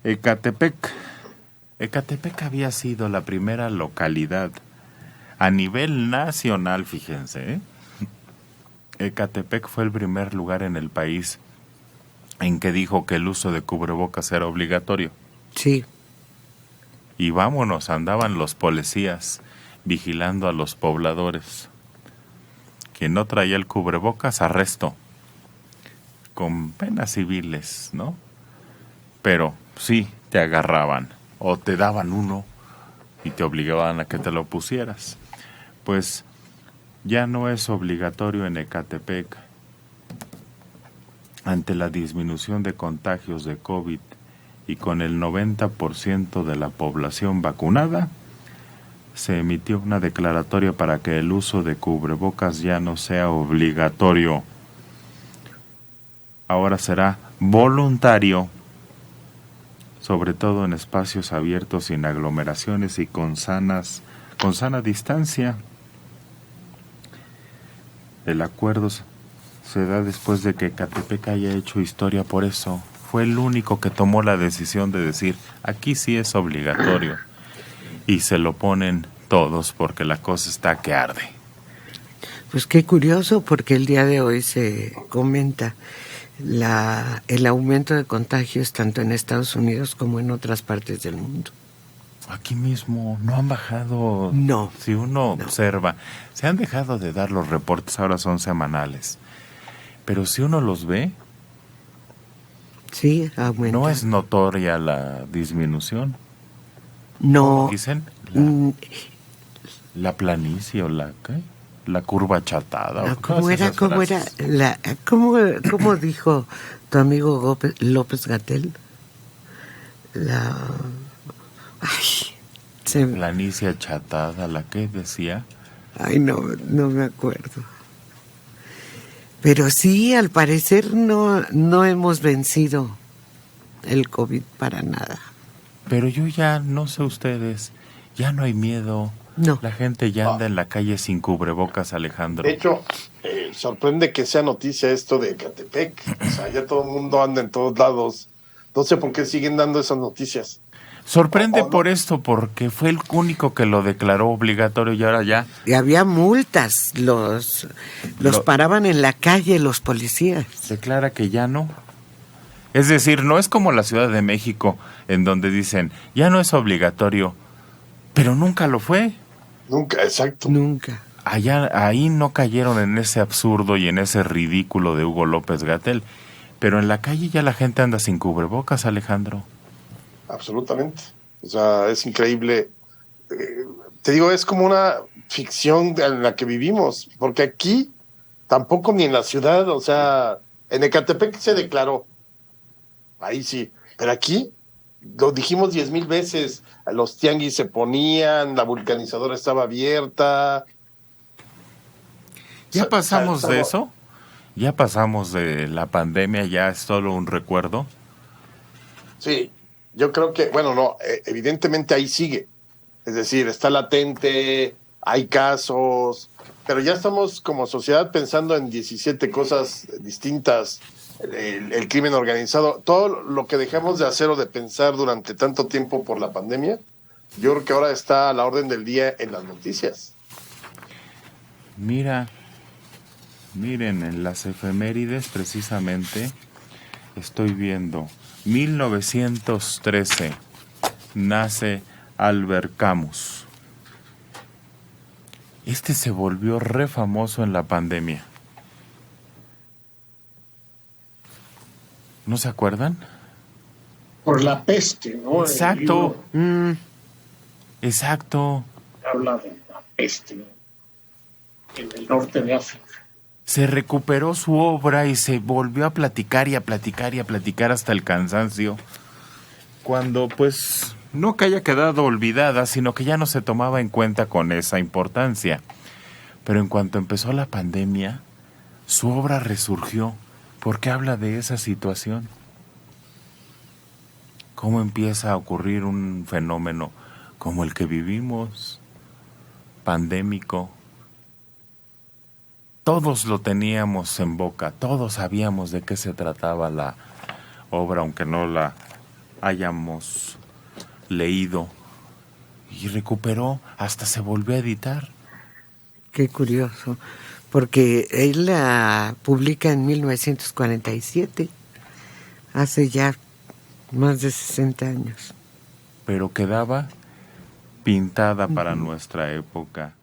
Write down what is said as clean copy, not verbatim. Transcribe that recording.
Ecatepec. Ecatepec había sido la primera localidad a nivel nacional, fíjense, ¿eh? Ecatepec fue el primer lugar en el país en que dijo que el uso de cubrebocas era obligatorio. Sí. Y vámonos, andaban los policías vigilando a los pobladores. Quien no traía el cubrebocas, arresto. Con penas civiles, ¿no? Pero sí, te agarraban o te daban uno y te obligaban a que te lo pusieras. Pues ya no es obligatorio en Ecatepec. Ante la disminución de contagios de COVID y con el 90% de la población vacunada, se emitió una declaratoria para que el uso de cubrebocas ya no sea obligatorio. Ahora será voluntario, sobre todo en espacios abiertos sin aglomeraciones y con sana distancia. El acuerdo se da después de que Ecatepec haya hecho historia por eso. Fue el único que tomó la decisión de decir, aquí sí es obligatorio. Y se lo ponen todos porque la cosa está que arde. Pues qué curioso, porque el día de hoy se comenta el aumento de contagios tanto en Estados Unidos como en otras partes del mundo. Aquí mismo no han bajado. No. Si uno observa, se han dejado de dar los reportes, ahora son semanales. Pero si uno los ve, sí, aumenta. No es notoria la disminución. No. Dicen la planicie o la ¿qué? La curva achatada. No, ¿cómo era? ¿Cómo dijo tu amigo López-Gatell? Planicie achatada, ¿la qué decía? Ay, no me acuerdo. Pero sí, al parecer no hemos vencido el COVID para nada. Pero yo ya, no sé ustedes, ya no hay miedo. No. La gente ya anda en la calle sin cubrebocas, Alejandro. De hecho, sorprende que sea noticia esto de Ecatepec. O sea, ya todo el mundo anda en todos lados. No sé por qué siguen dando esas noticias. Sorprende por esto, porque fue el único que lo declaró obligatorio y ahora ya. Y había multas, los paraban en la calle los policías. Declara que ya no. Es decir, no es como la Ciudad de México, en donde dicen, ya no es obligatorio, pero nunca lo fue. Nunca, exacto. Nunca. Ahí no cayeron en ese absurdo y en ese ridículo de Hugo López-Gatell, pero en la calle ya la gente anda sin cubrebocas, Alejandro. Absolutamente. O sea, es increíble. Te digo, es como una ficción en la que vivimos, porque aquí tampoco ni en la ciudad, o sea, en Ecatepec se declaró, ahí sí, pero aquí lo dijimos 10,000 veces, los tianguis se ponían, la vulcanizadora estaba abierta. ¿Ya pasamos de eso? ¿Ya pasamos de la pandemia? ¿Ya es solo un recuerdo? Sí, yo creo que, bueno, no, evidentemente ahí sigue. Es decir, está latente, hay casos, pero ya estamos como sociedad pensando en 17 cosas distintas. El crimen organizado, todo lo que dejamos de hacer o de pensar durante tanto tiempo por la pandemia, yo creo que ahora está a la orden del día en las noticias. Miren, en las efemérides precisamente estoy viendo 1913 nace Albert Camus. Este se volvió re famoso en la pandemia. ¿No se acuerdan? Por la peste, ¿no? Exacto. Exacto. Habla de la peste en el norte de África. Se recuperó su obra y se volvió a platicar y a platicar y a platicar hasta el cansancio. Cuando, pues, no que haya quedado olvidada, sino que ya no se tomaba en cuenta con esa importancia. Pero en cuanto empezó la pandemia, su obra resurgió. ¿Por qué habla de esa situación? ¿Cómo empieza a ocurrir un fenómeno como el que vivimos, pandémico? Todos lo teníamos en boca, todos sabíamos de qué se trataba la obra, aunque no la hayamos leído y recuperó, hasta se volvió a editar. Qué curioso, porque él la publica en 1947, hace ya más de 60 años. Pero quedaba pintada para nuestra época